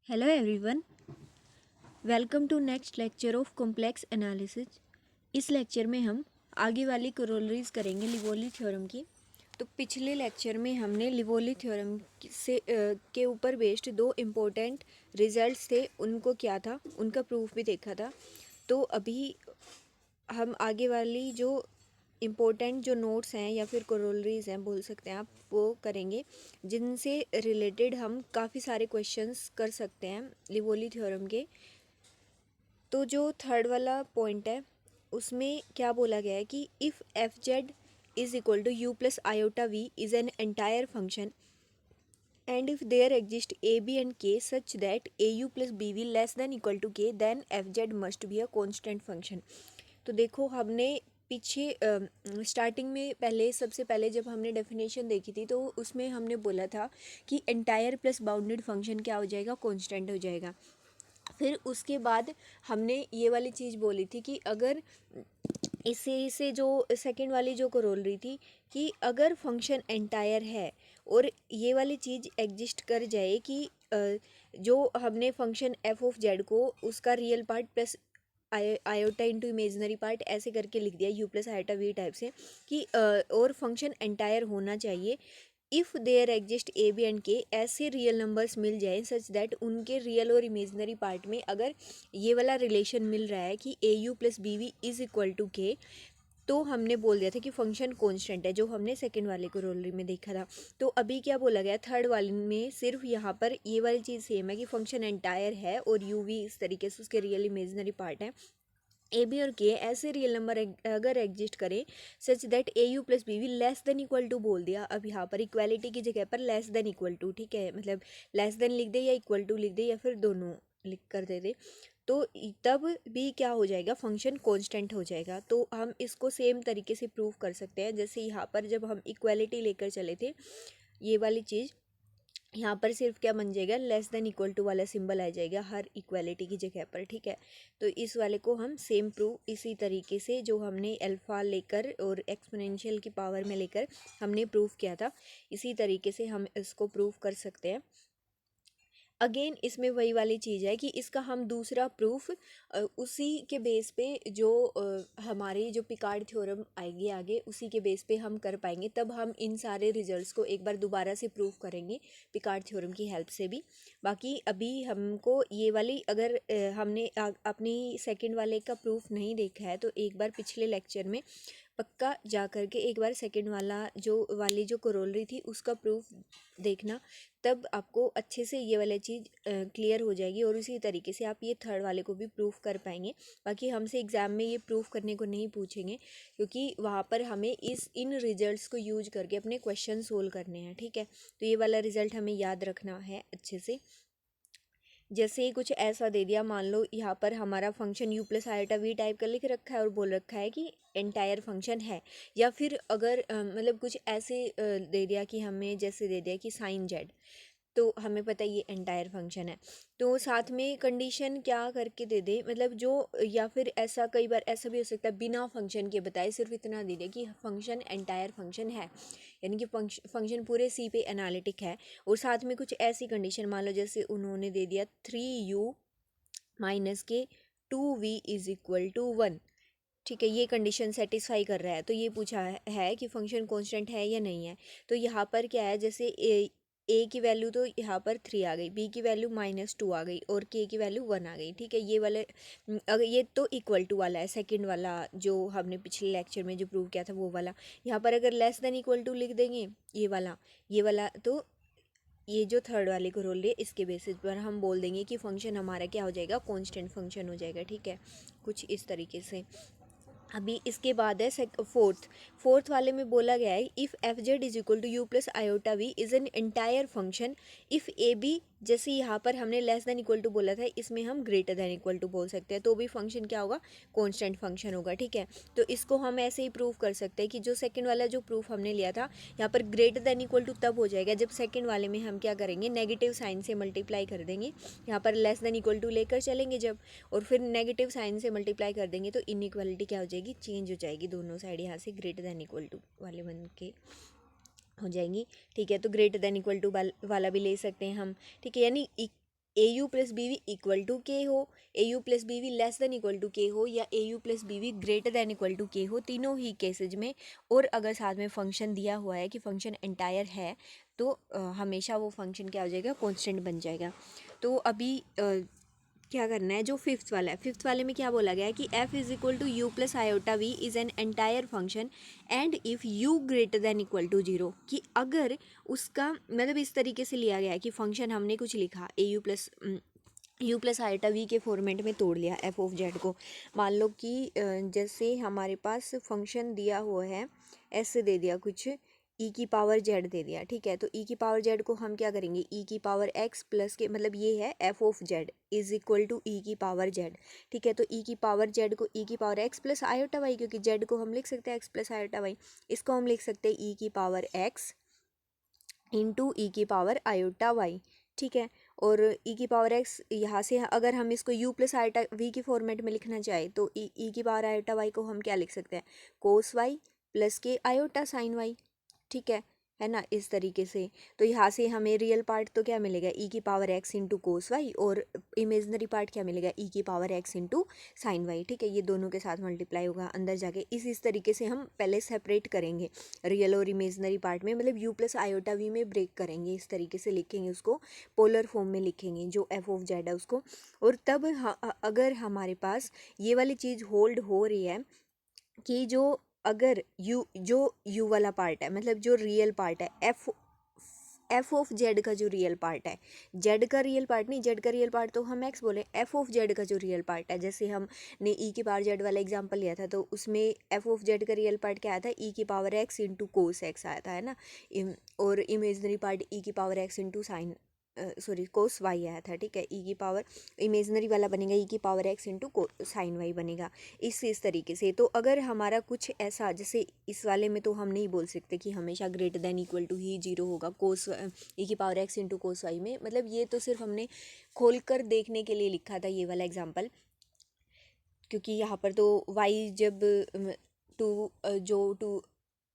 Hello everyone, welcome to next lecture of complex analysis। इस lecture में हम आगे वाली कोरोलरीज करेंगे लिवोली थ्योरम की। तो पिछले लेक्चर में हमने लिवोली थ्योरम से के ऊपर बेस्ड दो इम्पोर्टेंट रिजल्ट्स थे, उनको क्या था, उनका प्रूफ भी देखा था। तो अभी हम आगे वाली जो इम्पोर्टेंट जो नोट्स हैं या फिर कोरोलरीज हैं बोल सकते हैं आप, वो करेंगे, जिनसे रिलेटेड हम काफ़ी सारे क्वेश्चंस कर सकते हैं लिवोली थ्योरम के। तो जो थर्ड वाला पॉइंट है उसमें क्या बोला गया है कि if F Z is equal to you plus iota we is an entire function and if there exist a b and k such that A you plus B we less than equal to k then f z must be a constant function. तो देखो, हमने पीछे starting में सबसे पहले जब हमने definition देखी थी तो उसमें हमने बोला था कि एंटायर प्लस बाउंडेड फंक्शन क्या हो जाएगा, कांस्टेंट हो जाएगा। फिर उसके बाद हमने ये वाली चीज़ बोली थी कि अगर इससे जो सेकंड वाली जो करोलरी थी कि अगर फंक्शन एंटायर है और ये वाली चीज़ एग्जिस्ट कर जाए कि जो हमने फंक्शन एफ ऑफ जेड को उसका real part plus iota into imaginary part ऐसे करके लिख दिया u plus iota we type से कि और फंक्शन एंटायर होना चाहिए if there exist a b and k ऐसे रियल नंबर्स मिल जाएं सच दैट उनके रियल और इमेजनरी पार्ट में अगर ये वाला रिलेशन मिल रहा है कि a you plus B v is equal to k, तो हमने बोल दिया था कि फंक्शन कांस्टेंट है, जो हमने सेकंड वाले को रोलरी में देखा था। तो अभी क्या बोला गया थर्ड वाले में, सिर्फ यहाँ पर ये वाली चीज़ सेम है कि फंक्शन एंटायर है और यू वी इस तरीके से उसके रियल इमेजनरी पार्ट है। ए बी और के ऐसे रियल नंबर अगर एग्जिस्ट करें such that A you plus B we less than equal to बोल दिया। अब यहाँ पर इक्वालिटी की जगह पर लेस देन इक्वल टू, ठीक है, मतलब लेस देन लिख दे या इक्वल टू लिख दे या फिर दोनों लिख कर दे दे, तो तब भी क्या हो जाएगा, फंक्शन कांस्टेंट हो जाएगा। तो हम इसको सेम तरीके से प्रूव कर सकते हैं जैसे यहाँ पर जब हम इक्वालिटी लेकर चले थे, ये वाली चीज़ यहाँ पर सिर्फ क्या बन जाएगा, लेस देन इक्वल टू वाला सिंबल आ जाएगा हर इक्वालिटी की जगह पर, ठीक है। तो इस वाले को हम सेम प्रूव इसी तरीके से जो हमने अल्फ़ा लेकर और एक्सपोनेंशियल की पावर में लेकर हमने प्रूव किया था, इसी तरीके से हम इसको प्रूव कर सकते हैं। अगेन इसमें वही वाली चीज़ है कि इसका हम दूसरा प्रूफ उसी के बेस पे जो हमारी जो पिकार्ड थ्योरम आएगी आगे, उसी के बेस पे हम कर पाएंगे। तब हम इन सारे रिजल्ट्स को एक बार दोबारा से प्रूव करेंगे पिकार्ड थ्योरम की हेल्प से भी। बाकी अभी हमको ये वाली अगर हमने अपनी सेकंड वाले का प्रूफ नहीं देखा है तो एक बार पिछले लेक्चर में पक्का जा कर के एक बार सेकंड वाली जो कोरोलरी थी उसका प्रूफ देखना, तब आपको अच्छे से ये वाली चीज़ क्लियर हो जाएगी और उसी तरीके से आप ये थर्ड वाले को भी प्रूफ कर पाएंगे। बाकी हमसे एग्ज़ाम में ये प्रूफ करने को नहीं पूछेंगे क्योंकि वहाँ पर हमें इन रिजल्ट्स को यूज करके अपने क्वेश्चन सोल्व करने हैं, ठीक है। तो ये वाला रिजल्ट हमें याद रखना है अच्छे से। जैसे ही कुछ ऐसा दे दिया, मान लो यहाँ पर हमारा function U plus iota we type कर लिख रखा है और बोल रखा है कि एंटायर फंक्शन है, या फिर अगर मतलब कुछ ऐसे दे दिया कि हमें जैसे दे दिया कि साइन जेड, तो हमें पता है ये एंटायर फंक्शन है, तो साथ में कंडीशन क्या करके दे दे, मतलब जो, या फिर ऐसा कई बार ऐसा भी हो सकता है बिना फंक्शन के बताए सिर्फ इतना दे दे कि फंक्शन एंटायर फंक्शन है, यानी कि फंक्शन पूरे सी पे एनालिटिक है। और साथ में कुछ ऐसी कंडीशन मान लो जैसे उन्होंने दे दिया 3u माइनस के 2v इज इक्वल टू 1, ठीक है, ये कंडीशन सेटिस्फाई कर रहा है, तो ये पूछा है कि फंक्शन कांस्टेंट है या नहीं है। तो यहाँ पर क्या है, जैसे ए की वैल्यू तो यहाँ पर 3 आ गई, बी की वैल्यू -2 आ गई और के की वैल्यू 1 आ गई, ठीक है। ये वाले अगर ये तो इक्वल टू वाला है, सेकंड वाला जो हमने पिछले लेक्चर में जो प्रूव किया था वो वाला। यहाँ पर अगर लेस देन इक्वल टू लिख देंगे ये वाला तो ये जो थर्ड वाले को रोल है इसके बेसिस पर हम बोल देंगे कि फंक्शन हमारा क्या हो जाएगा, कांस्टेंट फंक्शन हो जाएगा, ठीक है, कुछ इस तरीके से। अभी इसके बाद है फोर्थ वाले में बोला गया है if F Z is equal to you plus iota we is an entire function if A B, जैसे यहाँ पर हमने लेस देन इक्वल टू बोला था, इसमें हम ग्रेटर देन इक्वल टू बोल सकते हैं, तो भी फंक्शन क्या होगा, कांस्टेंट फंक्शन होगा, ठीक है। तो इसको हम ऐसे ही प्रूव कर सकते हैं कि जो सेकंड वाला जो प्रूफ हमने लिया था, यहाँ पर ग्रेटर देन इक्वल टू तब हो जाएगा जब सेकंड वाले में हम क्या करेंगे, नेगेटिव साइन से मल्टीप्लाई कर देंगे, यहाँ पर लेस देन इक्वल टू लेकर चलेंगे जब, और फिर नेगेटिव साइन से मल्टीप्लाई कर देंगे तो इनइक्वालिटी क्या हो जाएगी, चेंज हो जाएगी, दोनों साइड यहाँ से ग्रेटर देन इक्वल टू वाले बन के हो जाएंगी, ठीक है। तो ग्रेटर देन इक्वल टू वाला भी ले सकते हैं हम, ठीक है, यानी a you plus B v equal to k हो, a you plus B we less than equal to k हो, या a you plus B v greater than equal to k हो, तीनों ही केसेज में। और अगर साथ में फंक्शन दिया हुआ है कि फंक्शन एंटायर है तो हमेशा वो फंक्शन क्या हो जाएगा, कांस्टेंट बन जाएगा। तो अभी क्या करना है, जो फिफ्थ वाला है, फिफ्थ वाले में क्या बोला गया है कि f is equal to you plus iota V is an entire function and if u greater than equal to zero, कि अगर उसका मतलब इस तरीके से लिया गया है कि फंक्शन हमने कुछ लिखा ए यू प्लस आयोटा वी के फॉर्मेट में तोड़ लिया एफ ऑफ जेड को। मान लो कि जैसे हमारे पास फंक्शन दिया हुआ है, ऐसे दे दिया कुछ ई की पावर जेड दे दिया, ठीक है। तो ई की पावर जेड को हम क्या करेंगे, ई की पावर एक्स प्लस के, मतलब ये है f of z is equal to e की पावर जेड, ठीक है। तो ई की पावर जेड को ई की power X plus iota Y, क्योंकि जेड को हम लिख सकते हैं एक्स प्लस आयोटा वाई, इसको हम लिख सकते हैं ई की पावर एक्स इंटू ई की पावर आयोटा वाई, ठीक है। और ई की पावर एक्स यहाँ से अगर हम इसको यू प्लस आयोटा वी की फॉर्मेट में लिखना चाहे तो ई की पावर आयोटा वाई को हम क्या लिख सकते हैं, कोस वाई प्लस के आयोटा साइन वाई, ठीक है ना, इस तरीके से। तो यहाँ से हमें रियल पार्ट तो क्या मिलेगा, ई की power X into cos Y, और इमेजनरी पार्ट क्या मिलेगा, ई की power X into sine Y, ठीक है। ये दोनों के साथ मल्टीप्लाई होगा अंदर जाके। इस तरीके से हम पहले सेपरेट करेंगे रियल और इमेजनरी पार्ट में, मतलब यू प्लस आयोटा वी में ब्रेक करेंगे, इस तरीके से लिखेंगे उसको, पोलर फॉर्म में लिखेंगे जो एफ ऑफ जेड है उसको। और तब अगर हमारे पास ये वाली चीज़ होल्ड हो रही है कि जो अगर यू वाला पार्ट है, मतलब जो रियल पार्ट है एफ ऑफ जेड का जो रियल पार्ट है, जेड का रियल पार्ट नहीं, जेड का रियल पार्ट तो हम एक्स बोले, एफ ऑफ जेड का जो रियल पार्ट है, जैसे हमने ई की पावर जेड वाला एग्जांपल लिया था, तो उसमें एफ ऑफ जेड का रियल पार्ट क्या आया था, ई की power X into cos X आया था, है ना। और इमेजनरी पार्ट ई की power X into sine cos Y आया था, ठीक है। ई की पावर इमेजनरी वाला बनेगा ई की power X into sine Y बनेगा, इस तरीके से। तो अगर हमारा कुछ ऐसा, जैसे इस वाले में तो हम नहीं बोल सकते कि हमेशा ग्रेटर देन इक्वल टू ही जीरो होगा कोस ई की power X into cos Y में, मतलब ये तो सिर्फ हमने खोल कर देखने के लिए लिखा था ये वाला एग्जाम्पल, क्योंकि यहाँ पर तो वाई जब टू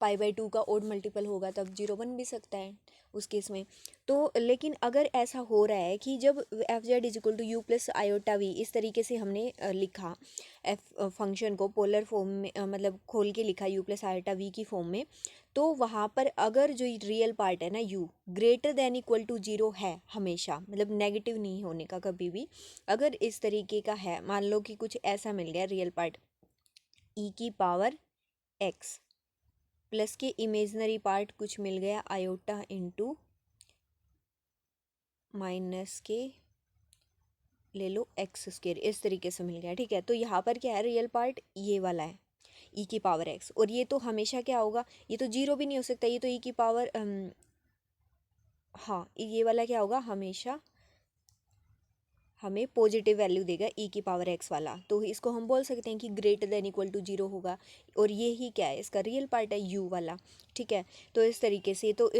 पाई बाई टू का ओड मल्टीपल होगा तब जीरो बन भी सकता है उस केस में। तो लेकिन अगर ऐसा हो रहा है कि जब F Z is equal to you plus iota V, इस तरीके से हमने लिखा एफ फंक्शन को पोलर फॉर्म में, मतलब खोल के लिखा यू प्लस आयोटा वी की फॉर्म में, तो वहाँ पर अगर जो रियल पार्ट है ना U greater than equal to zero है हमेशा, मतलब नेगेटिव नहीं होने का कभी भी, अगर इस तरीके का है, मान लो कि कुछ ऐसा मिल गया रियल पार्ट ई की पावर एक्स प्लस के इमेजनरी पार्ट कुछ मिल गया आयोटा इंटू माइनस के ले लो एक्स स्क्वायर, इस तरीके से मिल गया, ठीक है। तो यहाँ पर क्या है, रियल पार्ट ये वाला है ई की पावर एक्स, और ये तो हमेशा क्या होगा, ये तो जीरो भी नहीं हो सकता, ये तो ई की पावर हाँ ये वाला क्या होगा, हमेशा हमें पॉजिटिव वैल्यू देगा ई की पावर एक्स वाला, तो इसको हम बोल सकते हैं कि greater than equal to zero होगा, और ये ही क्या है, इसका रियल पार्ट है यू वाला, ठीक है। तो इस तरीके से तो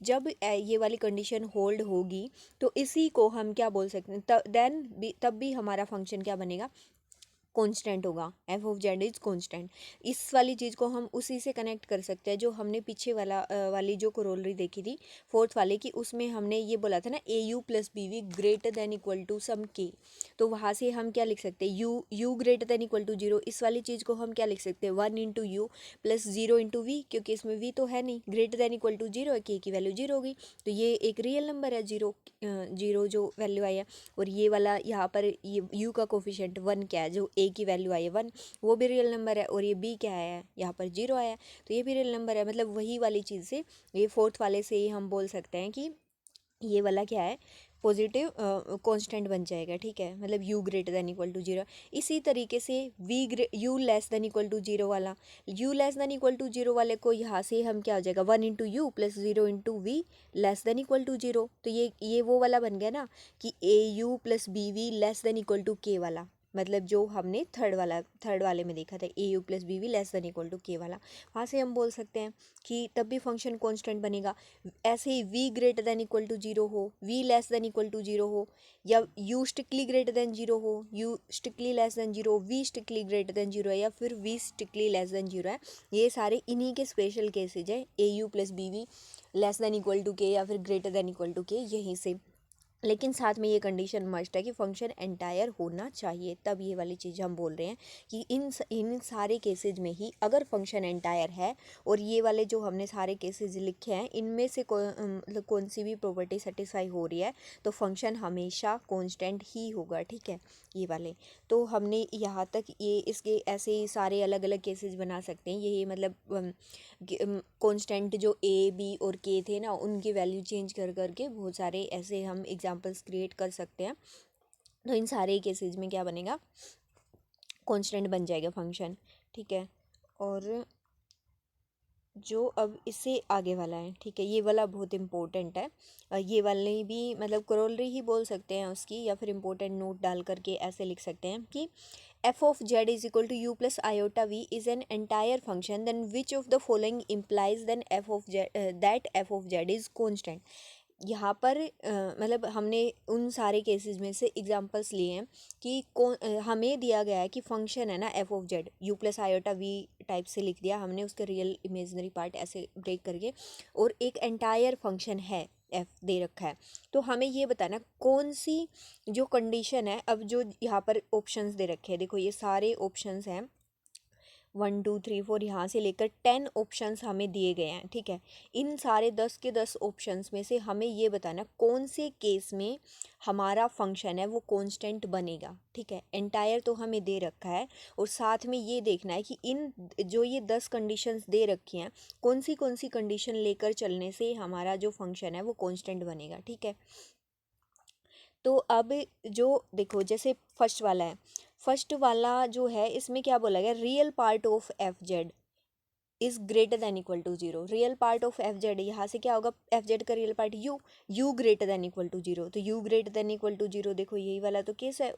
जब ये वाली कंडीशन होल्ड होगी तो इसी को हम क्या बोल सकते हैं, तब भी हमारा फंक्शन क्या बनेगा, कांस्टेंट होगा, F of z is constant. इस वाली चीज़ को हम उसी से कनेक्ट कर सकते हैं जो हमने पीछे वाली जो कोरोलरी देखी थी फोर्थ वाले की, उसमें हमने ये बोला था ना a you plus B v greater than equal to some k, तो वहाँ से हम क्या लिख सकते हैं, u greater than equal to zero, इस वाली चीज़ को हम क्या लिख सकते हैं, one into you plus zero into v, क्योंकि इसमें वी तो है नहीं, greater than equal to zero है, के की वैल्यू जीरो होगी, तो ये एक रियल नंबर है जीरो जो वैल्यू आई है। और ये वाला यहाँ पर ये यू का कोफिशिएंट वन क्या है, जो ए की वैल्यू आई है वन, वो भी रियल नंबर है, और ये बी क्या है, यहाँ पर जीरो आया, तो ये भी रियल नंबर है, मतलब वही वाली चीज़ से ये फोर्थ वाले से ही हम बोल सकते हैं कि ये वाला क्या है, पॉजिटिव कांस्टेंट बन जाएगा, ठीक है, मतलब u greater than equal to zero. इसी तरीके से u less than equal to zero वाला, u less than equal to zero वाले को यहाँ से हम क्या हो जाएगा, one into you plus zero into we less than equal to zero, तो ये वो वाला बन गया ना कि a you plus B we less than equal to k वाला, मतलब जो हमने थर्ड वाले में देखा था a you plus B we less than equal to k वाला, वहाँ से हम बोल सकते हैं कि तब भी फंक्शन कांस्टेंट बनेगा। ऐसे ही v greater than equal to zero हो, v less than equal to zero हो, या u strictly greater than zero हो, u strictly less than zero, v strictly greater than zero है, या फिर v strictly less than zero है, ये सारे इन्हीं के स्पेशल केसेज है, a you plus B we less than equal to k या फिर ग्रेटर देन इक्वल टू के, यहीं से लेकिन साथ में ये कंडीशन मस्ट है कि फंक्शन एंटायर होना चाहिए, तब ये वाली चीज़ हम बोल रहे हैं कि इन सारे केसेज में ही अगर फंक्शन एंटायर है और ये वाले जो हमने सारे केसेज लिखे हैं इनमें से मतलब कौन सी भी प्रॉपर्टी सेटिस्फाई हो रही है तो फंक्शन हमेशा कांस्टेंट ही होगा, ठीक है। ये वाले तो हमने यहाँ तक ये इसके ऐसे ही सारे अलग अलग केसेज बना सकते हैं। यही मतलब कांस्टेंट जो ए बी और के थे ना उनकी वैल्यू चेंज कर करके बहुत सारे ऐसे हम एग्जांपल्स क्रिएट कर सकते हैं। तो इन सारे केसेस में क्या बनेगा, कांस्टेंट बन जाएगा फंक्शन, ठीक है। और जो अब इससे आगे वाला है, ठीक है, ये वाला बहुत इंपॉर्टेंट है। ये वाले भी मतलब करोलरी ही बोल सकते हैं उसकी, या फिर इंपॉर्टेंट नोट डाल करके ऐसे लिख सकते हैं कि f of z is equal to u plus iota v is an entire function, then which of the following implies then f of z that f of z is constant। यहाँ पर मतलब हमने उन सारे केसेस में से examples लिए हैं कि हमें दिया गया है कि फंक्शन है ना F of Z U plus iota we type से लिख दिया हमने उसका रियल इमेजिनरी पार्ट ऐसे ब्रेक करके, और एक एंटायर फंक्शन है एफ दे रखा है। तो हमें ये बताना कौन सी जो कंडीशन है, अब जो यहाँ पर ऑप्शंस दे रखे हैं, देखो ये सारे ऑप्शंस हैं 1 2 3 4 यहाँ से लेकर 10 ऑप्शंस हमें दिए गए हैं, ठीक है। इन सारे 10 के 10 ऑप्शंस में से हमें ये बताना कौन से केस में हमारा फंक्शन है वो कांस्टेंट बनेगा, ठीक है। एंटायर तो हमें दे रखा है और साथ में ये देखना है कि इन जो ये 10 कंडीशंस दे रखी हैं कौन सी कंडीशन लेकर चलने से हमारा जो फंक्शन है वो कांस्टेंट बनेगा, ठीक है। तो अब जो देखो जैसे फर्स्ट वाला जो है इसमें क्या बोला गया, real part of f Z is greater than equal to zero. Real part of f z यहाँ से क्या होगा, एफ जेड का real part u greater than equal to zero. तो u greater than equal to zero, देखो यही वाला तो केस है।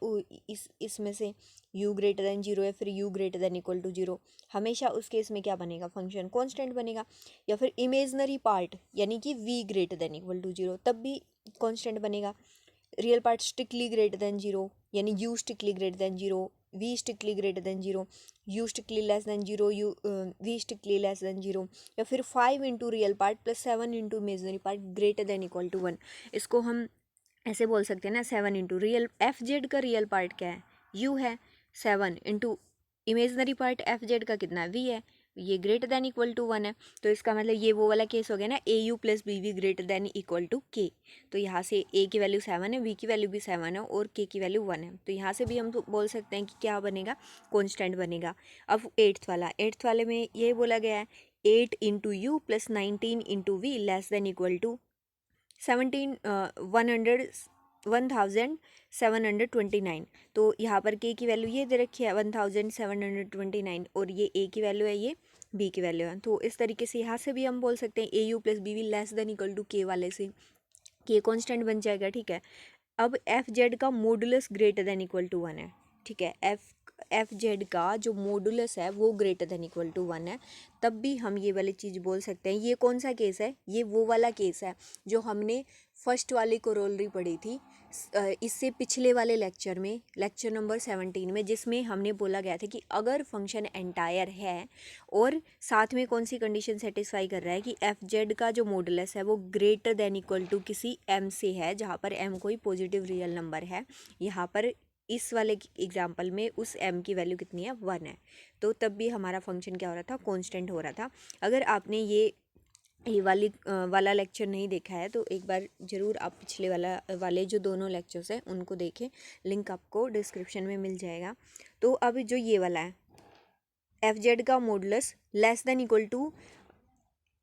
इसमें से यू ग्रेटर देन जीरो है, फिर U greater than equal to zero, हमेशा उस केस में क्या बनेगा, फंक्शन कांस्टेंट बनेगा। या फिर इमेजनरी पार्ट यानी कि v greater than equal to zero, तब भी कांस्टेंट बनेगा। Real part strictly greater than zero यानी u strictly greater than zero, v strictly greater than zero, u strictly less than zero, v strictly less than zero. या फिर 5 into real part plus 7 into imaginary part greater than equal to 1। इसको हम ऐसे बोल सकते हैं ना, 7 into real f Z का रियल पार्ट क्या है, यू है, 7 into imaginary part F Z का कितना है, वी है, ये ग्रेटर देन इक्वल टू 1 है। तो इसका मतलब ये वो वाला केस हो गया ना, a you plus B v greater than equal to k. तो यहाँ से ए की वैल्यू 7 है, वी की वैल्यू भी 7 है और के की वैल्यू 1 है। तो यहाँ से भी हम तो बोल सकते हैं कि क्या बनेगा, कांस्टेंट बनेगा। अब एट्थ वाले में ये बोला गया है 8 into you plus 19 into we less than equal to 1729। तो यहाँ पर के की वैल्यू ये दे रखी है 1729 और ये ए की वैल्यू है, ये बी की वैल्यू है। तो इस तरीके से यहाँ से भी हम बोल सकते हैं a you plus B we less than equal to k वाले से के कांस्टेंट बन जाएगा, ठीक है। अब एफ जेड का modulus greater than equal to 1 है, ठीक है। एफ जेड का जो मॉडुलस है वो ग्रेटर देन इक्वल टू 1 है, तब भी हम ये वाली चीज़ बोल सकते हैं। ये कौन सा केस है, ये वो वाला केस है जो हमने फर्स्ट वाली कोरोलरी पढ़ी थी इससे पिछले वाले लेक्चर में, लेक्चर नंबर 17 में, जिसमें हमने बोला गया था कि अगर फंक्शन एंटायर है और साथ में कौन सी कंडीशन सेटिस्फाई कर रहा है कि एफ जेड का जो मॉडुलस है वो ग्रेटर देन इक्वल टू किसी एम से है, जहाँ पर एम कोई पॉजिटिव रियल नंबर है। यहाँ पर इस वाले एग्जाम्पल में उस m की वैल्यू कितनी है, 1 है। तो तब भी हमारा फंक्शन क्या हो रहा था, कांस्टेंट हो रहा था। अगर आपने ये वाला लेक्चर नहीं देखा है तो एक बार ज़रूर आप पिछले वाले जो दोनों लेक्चर्स हैं उनको देखें, लिंक आपको डिस्क्रिप्शन में मिल जाएगा। तो अब जो ये वाला है एफ जेड का modulus less than equal to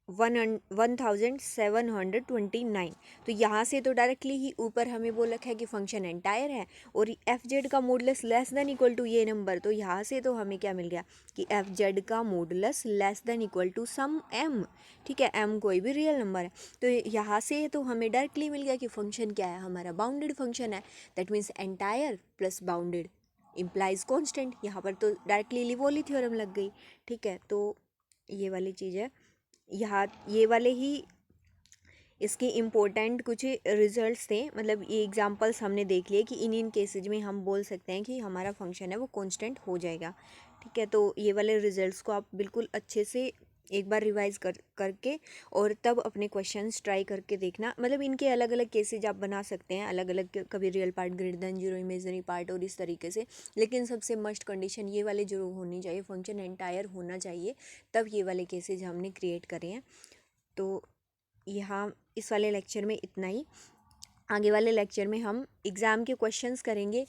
1729, तो यहाँ से तो डायरेक्टली ही ऊपर हमें बोल रखा है कि फंक्शन एंटायर है और एफ जेड का modulus less than equal to ये नंबर। तो यहाँ से तो हमें क्या मिल गया कि एफ जेड का modulus less than equal to some M, ठीक है। एम कोई भी रियल नंबर है, तो यहाँ से तो हमें डायरेक्टली मिल गया कि फंक्शन क्या है, हमारा बाउंडेड फंक्शन है। That means entire plus bounded implies constant. यहाँ पर तो डायरेक्टली लिवोली थ्योरम लग गई, ठीक है। तो ये वाली चीज़ है, यहाँ ये वाले ही इसके इम्पोर्टेंट कुछ रिजल्ट्स थे, मतलब ये एग्जांपल्स हमने देख लिए कि इन केसेज में हम बोल सकते हैं कि हमारा फंक्शन है वो कांस्टेंट हो जाएगा, ठीक है। तो ये वाले रिजल्ट्स को आप बिल्कुल अच्छे से एक बार रिवाइज करके और तब अपने क्वेश्चंस ट्राई करके देखना। मतलब इनके अलग अलग केसेज आप बना सकते हैं, अलग अलग, कभी real part greater than zero, imaginary part और इस तरीके से। लेकिन सबसे मस्ट कंडीशन ये वाले जरूर होनी चाहिए, फंक्शन एंटायर होना चाहिए, तब ये वाले केसेज हमने क्रिएट करे हैं। तो यहाँ इस वाले लेक्चर में इतना ही। आगे वाले लेक्चर में हम एग्ज़ाम के क्वेश्चंस करेंगे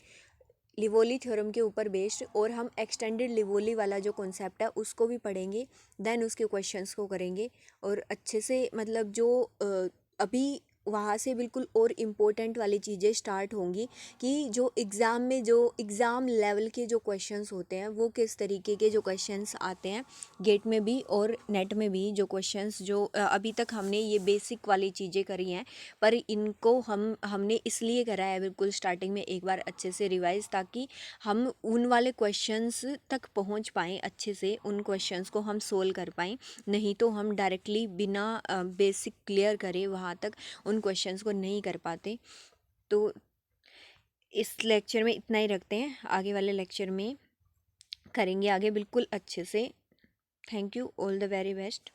लिवोली थ्योरम के ऊपर बेस्ड, और हम एक्सटेंडेड लिवोली वाला जो कॉन्सेप्ट है उसको भी पढ़ेंगे, देन उसके क्वेश्चंस को करेंगे और अच्छे से, मतलब जो अभी वहाँ से बिल्कुल और इम्पोर्टेंट वाली चीज़ें स्टार्ट होंगी कि जो एग्ज़ाम में जो एग्ज़ाम लेवल के जो क्वेश्चंस होते हैं वो किस तरीके के जो क्वेश्चंस आते हैं गेट में भी और नेट में भी। जो क्वेश्चंस जो अभी तक हमने ये बेसिक वाली चीज़ें करी हैं, पर इनको हमने इसलिए करा है बिल्कुल स्टार्टिंग में एक बार अच्छे से रिवाइज, ताकि हम उन वाले क्वेश्चंस तक पहुंच पाएँ, अच्छे से उन क्वेश्चंस को हम सोल्व कर पाएँ। नहीं तो हम डायरेक्टली बिना बेसिक क्लियर करे वहाँ तक उन क्वेश्चंस को नहीं कर पाते। तो इस लेक्चर में इतना ही रखते हैं, आगे वाले लेक्चर में करेंगे आगे बिल्कुल अच्छे से। Thank you, all the very best.